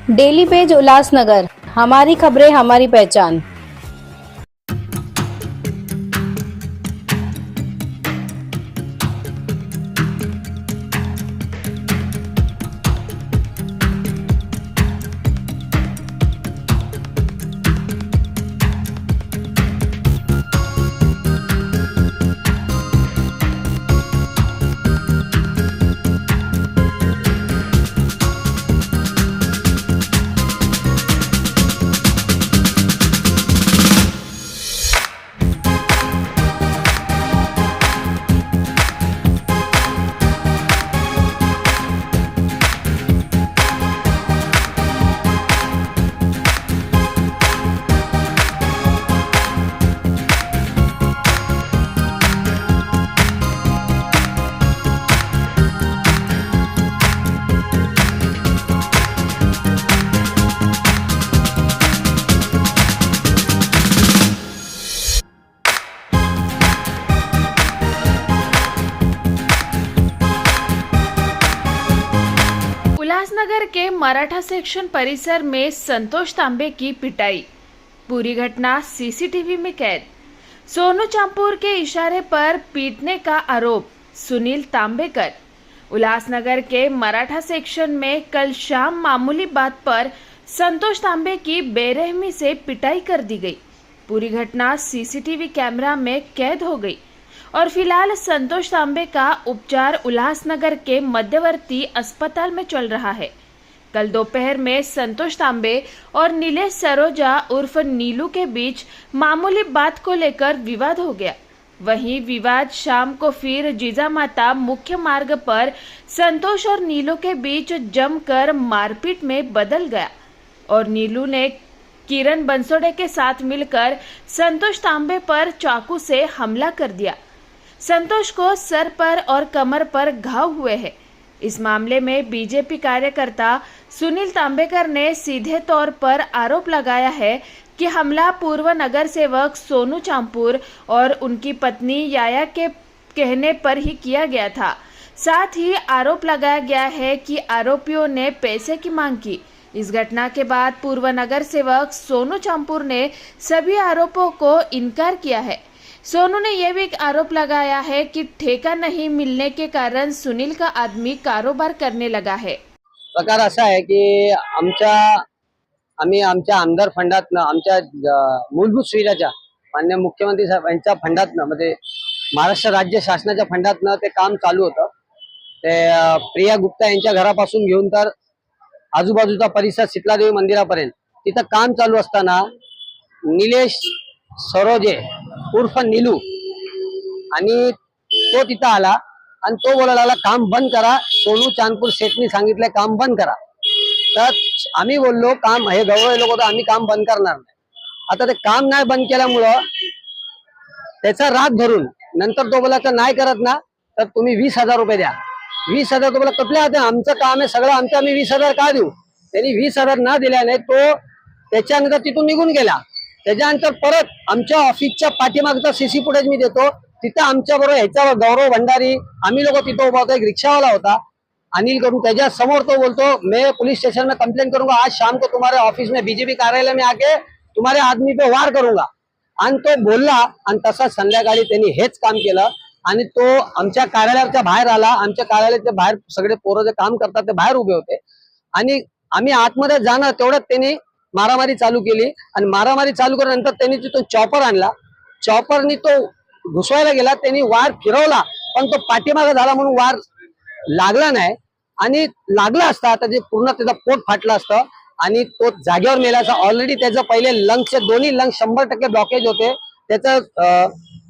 Daily page Ulhasnagar, हमारी खबरें हमारी पहचान। उल्लासनगर के मराठा सेक्शन परिसर में संतोष तांबे की पिटाई। पूरी घटना सीसीटीवी में कैद। सोनू चांपुर के इशारे पर पीटने का आरोप सुनील तांबेकर। उल्लासनगर के मराठा सेक्शन में कल शाम मामूली बात पर संतोष तांबे की बेरहमी से पिटाई कर दी गई। पूरी घटना सीसीटीवी कैमरा में कैद हो गई और फिलहाल संतोष तांबे का उपचार उल्लासनगर के मध्यवर्ती अस्पताल में चल रहा है। कल दोपहर में संतोष तांबे और नीलेश सरोजा उर्फ नीलू के बीच मामूली बात को लेकर विवाद हो गया। वहीं विवाद शाम को फिर जीजामाता मुख्य मार्ग पर संतोष और नीलू के बीच जमकर मारपीट में बदल गया और नीलू ने किरण बंसोड़े के साथ मिलकर संतोष तांबे पर चाकू से हमला कर दिया। संतोष को सर पर और कमर पर घाव हुए हैं। इस मामले में बीजेपी कार्यकर्ता सुनील तांबेकर ने सीधे तौर पर आरोप लगाया है कि हमला पूर्व नगर सेवक सोनू चांपुर और उनकी पत्नी याया के कहने पर ही किया गया था। साथ ही आरोप लगाया गया है कि आरोपियों ने पैसे की मांग की। इस घटना के बाद पूर्व नगर सेवक सोनू चांपुर ने सभी आरोपों को इनकार किया है। सोनू ने यह भी आरोप लगाया है कि ठेका नहीं मिलने के कारण सुनील का आदमी कारोबार करने लगा है। प्रकार असा आहे की आम्ही आमच्या आमदार फंडातनं आमच्या मूलभूत सुविधाच्या माननीय मुख्यमंत्री साहेब यांच्या फंडातनं म्हणजे महाराष्ट्र राज्य शासनाच्या फंडातनं ते काम चालू होतं। ते प्रिया गुप्ता यांच्या घरापासून घेऊन तर आजूबाजूचा परिसर शीतलादेवी मंदिरापर्यंत तिथं काम चालू असताना निलेश सरोजे उर्फ नीलू आणि तो तिथं आला आणि तो बोलायला लागला काम बंद करा। सोनू चांदपूर शेठनी सांगितलंय काम बंद करा। तर आम्ही बोललो काम हे गवळे लोक होतं आम्ही काम बंद करणार नाही। आता ते काम नाही बंद केल्यामुळं त्याचा राग धरून नंतर तो बोलायचं नाही करत ना तर तुम्ही 20,000 रुपये द्या। 20,000 तो बोला कुठल्या हाते आमचं काम आहे सगळं आमचं आम्ही 20,000 का देऊ। त्यांनी 20,000 न दिल्याने तो त्याच्यानंतर तिथून निघून गेला। त्याच्यानंतर परत आमच्या ऑफिसच्या पाठीमागचा सीसी फुटेज मी देतो तिथं आमच्या बरोबर ह्याच्यावर गौरव भंडारी आम्ही लोक तिथं उभा होतो। एक रिक्षावाला होता अनिल करून त्याच्या समोर तो बोलतो मैं पुलिस स्टेशन में कंप्लेंट करूंगा। आज शाम को तुम्हारे ऑफिस में बीजेपी कार्यालय में आके तुम्हारे आदमी पे वार करूंगा। आणि तो बोलला आणि तसा संध्याकाळी त्यांनी हेच काम केलं आणि तो आमच्या कार्यालयाच्या बाहेर आला। आमच्या कार्यालयाच्या बाहेर सगळे पोरं जे काम करतात ते बाहेर उभे होते आणि आम्ही आतमध्ये जाणं तेवढ्यात त्यांनी मारामारी चालू केली आणि मारामारी चालू केल्यानंतर त्यांनी तिथून चॉपर आणला। चॉपरनी तो घुसवायला गेला त्यांनी वार फिरवला पण तो पाठीमागे झाला म्हणून वार लागला नाही आणि लागला असता तर जे पूर्ण त्याचा पोट फाटलं असतं आणि तो जागेवर मेल्याचा। ऑलरेडी त्याचं पहिले लंग्सचे दोन्ही लंग्स 100% ब्लॉकेज होते। त्याचं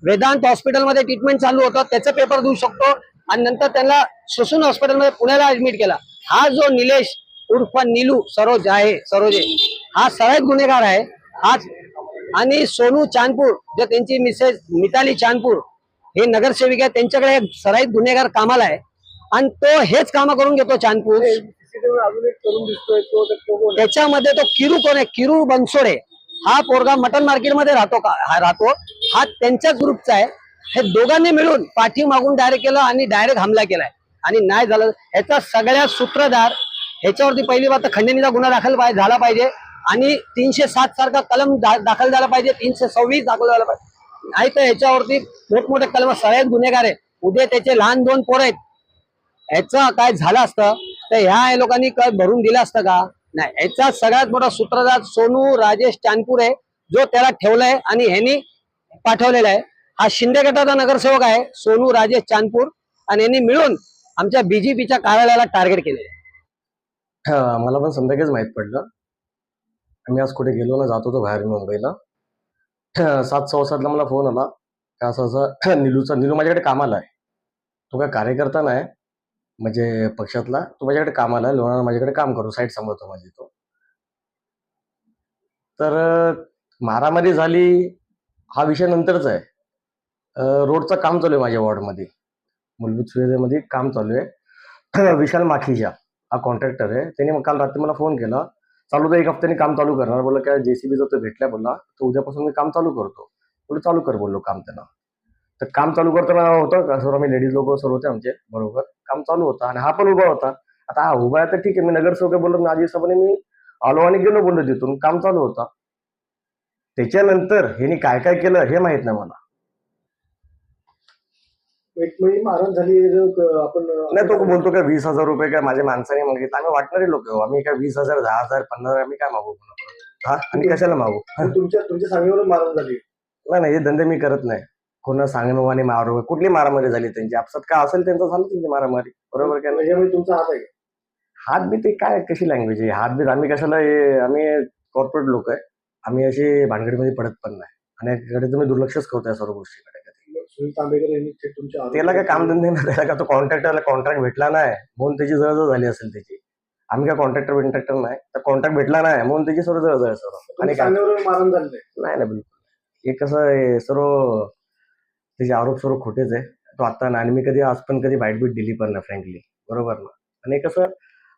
वेदांत हॉस्पिटलमध्ये ट्रीटमेंट चालू होतं त्याचं पेपर देऊ शकतो आणि नंतर त्यांना ससून हॉस्पिटलमध्ये पुण्याला ऍडमिट केला। हा जो निलेश उर्फ नीलू सरोजे हा सराईत गुन्हेगार आहे। आज आणि सोनू चांदपूर जो त्यांची मिसेस मिताली चांदपूर हे नगरसेविका आहे त्यांच्याकडे सराईत गुन्हेगार कामाला आहे आणि तो हेच काम करून घेतो। चांदपूर त्याच्यामध्ये तो किरू कोण आहे किरू बनसोडे हा पोरगा मटन मार्केट मध्ये राहतो हा त्यांच्याच ग्रुपचा आहे। हे दोघांनी मिळून पाठी मागून डायरेक्ट केलं आणि डायरेक्ट हमला केलाय आणि नाही झालं। याचा सगळ्या सूत्रधार ह्याच्यावरती पहिली बात तर खंडणीचा गुन्हा दाखल झाला पाहिजे आणि 307 सारखा कलम दाखल झाला पाहिजे, 326 दाखल झाला पाहिजे. नाही तर ह्याच्यावरती मोठमोठे कलम, सगळ्यात गुन्हेगार आहे. उद्या त्याचे लहान 2 पोरं आहेत, ह्याचं काय झालं असतं तर ह्या लोकांनी काय भरून दिलं असतं का? नाही. ह्याचा सगळ्यात मोठा सूत्रधार सोनू राजेश चांदपूर आहे, जो त्याला ठेवलाय आणि ह्यांनी पाठवलेला आहे. हा शिंदे गटाचा नगरसेवक आहे सोनू राजेश चांदपूर, आणि यांनी मिळून आमच्या बीजेपीच्या कार्यालयाला टार्गेट केले. मला पण संध्याकाळीच माहित पडलं. आम्ही आज कुठे गेलो ना, जात होतो बाहेर मुंबईला. 7:15 मला फोन आला का असं असं निलू माझ्याकडे कामाला आहे. तो काय कार्यकर्ता नाही म्हणजे पक्षातला, तो माझ्याकडे कामाला आहे, लोणावळा माझ्याकडे काम करू, साईट सांभाळतो माझी तो. तर मारामारी झाली हा विषय नंतरचा आहे. रोडचं काम चालू आहे माझ्या वॉर्डमध्ये, मूलभूत सुविधेमध्ये काम चालू आहे. विशाल माखीजा हा कॉन्ट्रॅक्टर आहे. त्याने मग काल रात्री मला फोन केला, चालू तर 1 हफ्त्याने काम चालू करणार. बोलला काय JCB तो भेटला, बोलला तर उद्यापासून मी काम चालू करतो. बोललो चालू कर बोललो काम त्यांना. तर काम चालू करताना होतं का, सर्व आम्ही लेडीज लोक सर्व होते आमचे बरोबर, काम चालू होतं आणि हा पण उभा होता. आता हा उभा आहे तर ठीक आहे, मी नगरसेवक आहे बोललो, माझ्या हिशोबाने मी आलो आणि गेलो बोललो तिथून, काम चालू होता. त्याच्यानंतर ह्यांनी काय काय केलं हे माहित नाही मला. एक म्हणजे मारहाण झाली आपण नाही, तो बोलतो काय 20,000 रुपये काय माझ्या माणसाने मागितलं. आम्ही वाटणारे लोक हो, आम्ही काय 20,000 10,000 15,000 आम्ही काय मागू हा, आणि कशाला मागू? तुमच्या सांगण्यावर मारहाण झाली. नाही, हे धंदे मी करत नाही. कोणा सांगणं आणि मारू, कुठली मारामारी झाली त्यांची, आपसात काय असेल त्यांचं झालं त्यांची मारामारी, बरोबर काय? त्याच्यामध्ये तुमचा हात आहे. हात बी ते काय कशी लँग्वेज आहे हात बी? आम्ही कशाला आम्ही कॉर्पोरेट लोक आहे, आम्ही अशी भानगडीमध्ये पडत पण नाही आणि याकडे तुम्ही दुर्लक्षच करताय सर्व गोष्टीकडे. सुनील तांबेकर यांनी थेट तुमच्या त्याला काय कामधंदे नाही, त्याला का तो कॉन्ट्रॅक्टरला कॉन्ट्रॅक्ट भेटला नाही म्हणून त्याची जळजळ झाली असेल त्याची. आम्ही काय कॉन्ट्रॅक्टर नाही, तर कॉन्ट्रॅक्ट भेटला नाही म्हणून त्याची सर्व जळजळ सर्व. आणि काय सांगण्यावर मारहाण झाली नाही ना, बिलकुल. हे कसं आहे, सर्व त्याचे आरोप सर्व खोटेच आहे. तो आता ना, आणि मी कधी आज पण कधी बाईट बीट दिली पण नाही फ्रँकली, बरोबर ना. आणि कसं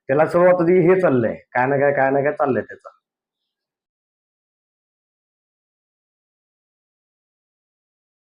त्याला सर्व आता हे चाललंय, काय ना काय चाललंय त्याचं.